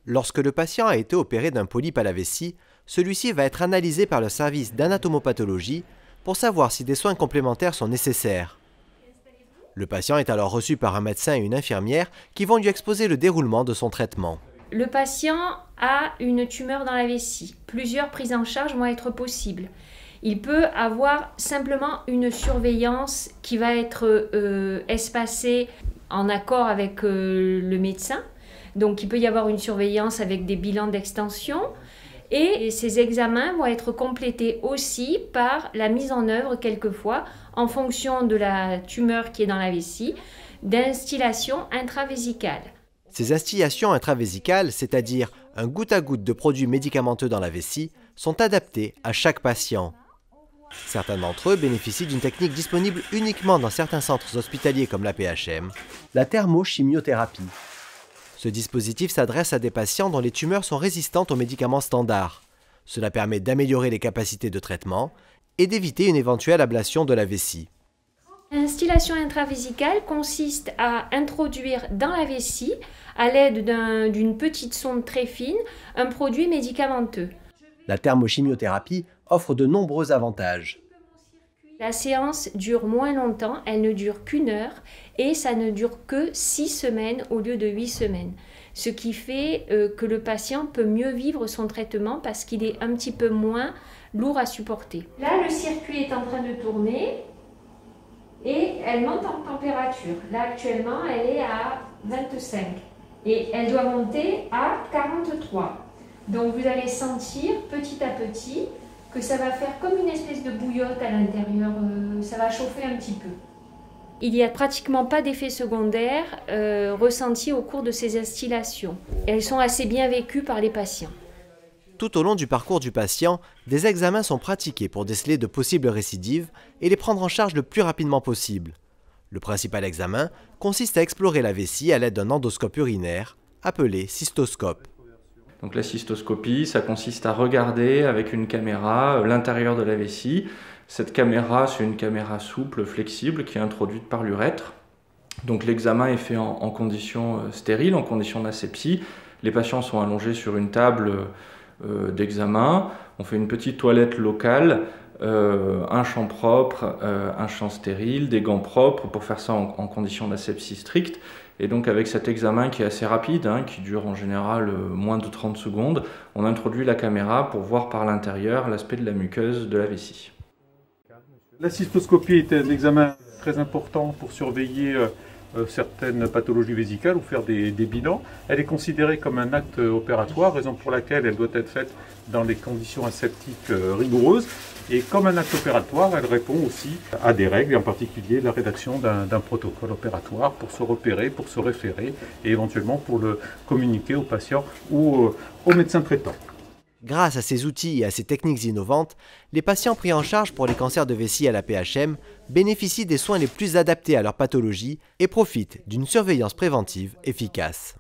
Lorsque le patient a été opéré d'un polype à la vessie, celui-ci va être analysé par le service d'anatomopathologie pour savoir si des soins complémentaires sont nécessaires. Le patient est alors reçu par un médecin et une infirmière qui vont lui exposer le déroulement de son traitement. Le patient a une tumeur dans la vessie. Plusieurs prises en charge vont être possibles. Il peut avoir simplement une surveillance qui va être espacée en accord avec le médecin. Donc il peut y avoir une surveillance avec des bilans d'extension. Et ces examens vont être complétés aussi par la mise en œuvre, quelquefois, en fonction de la tumeur qui est dans la vessie, d'instillation intravésicale. Ces instillations intravésicales, c'est-à-dire un goutte à goutte de produits médicamenteux dans la vessie, sont adaptées à chaque patient. Certains d'entre eux bénéficient d'une technique disponible uniquement dans certains centres hospitaliers comme la PHM, la thermochimiothérapie. Ce dispositif s'adresse à des patients dont les tumeurs sont résistantes aux médicaments standards. Cela permet d'améliorer les capacités de traitement et d'éviter une éventuelle ablation de la vessie. L'instillation intravésicale consiste à introduire dans la vessie, à l'aide d'une petite sonde très fine, un produit médicamenteux. La thermochimiothérapie offre de nombreux avantages. La séance dure moins longtemps, elle ne dure qu'1 heure et ça ne dure que 6 semaines au lieu de 8 semaines. Ce qui fait que le patient peut mieux vivre son traitement parce qu'il est un petit peu moins lourd à supporter. Là, le circuit est en train de tourner et elle monte en température. Là, actuellement, elle est à 25 et elle doit monter à 43. Donc, vous allez sentir petit à petit que ça va faire comme une espèce de bouillotte à l'intérieur, ça va chauffer un petit peu. Il n'y a pratiquement pas d'effets secondaires ressentis au cours de ces instillations. Elles sont assez bien vécues par les patients. Tout au long du parcours du patient, des examens sont pratiqués pour déceler de possibles récidives et les prendre en charge le plus rapidement possible. Le principal examen consiste à explorer la vessie à l'aide d'un endoscope urinaire, appelé cystoscope. Donc la cystoscopie, ça consiste à regarder avec une caméra l'intérieur de la vessie. Cette caméra, c'est une caméra souple, flexible, qui est introduite par l'urètre. Donc l'examen est fait en conditions stériles, en conditions d'asepsie. Les patients sont allongés sur une table d'examen. On fait une petite toilette locale, un champ propre, un champ stérile, des gants propres pour faire ça en conditions d'asepsie stricte. Et donc avec cet examen qui est assez rapide, qui dure en général moins de 30 secondes, on introduit la caméra pour voir par l'intérieur l'aspect de la muqueuse de la vessie. La cystoscopie est un examen très important pour surveiller certaines pathologies vésicales ou faire des bilans. Elle est considérée comme un acte opératoire, raison pour laquelle elle doit être faite dans des conditions aseptiques rigoureuses. Et comme un acte opératoire, elle répond aussi à des règles, et en particulier la rédaction d'un protocole opératoire pour se repérer, pour se référer et éventuellement pour le communiquer au patient ou au médecin traitant. Grâce à ces outils et à ces techniques innovantes, les patients pris en charge pour les cancers de vessie à la PHM bénéficient des soins les plus adaptés à leur pathologie et profitent d'une surveillance préventive efficace.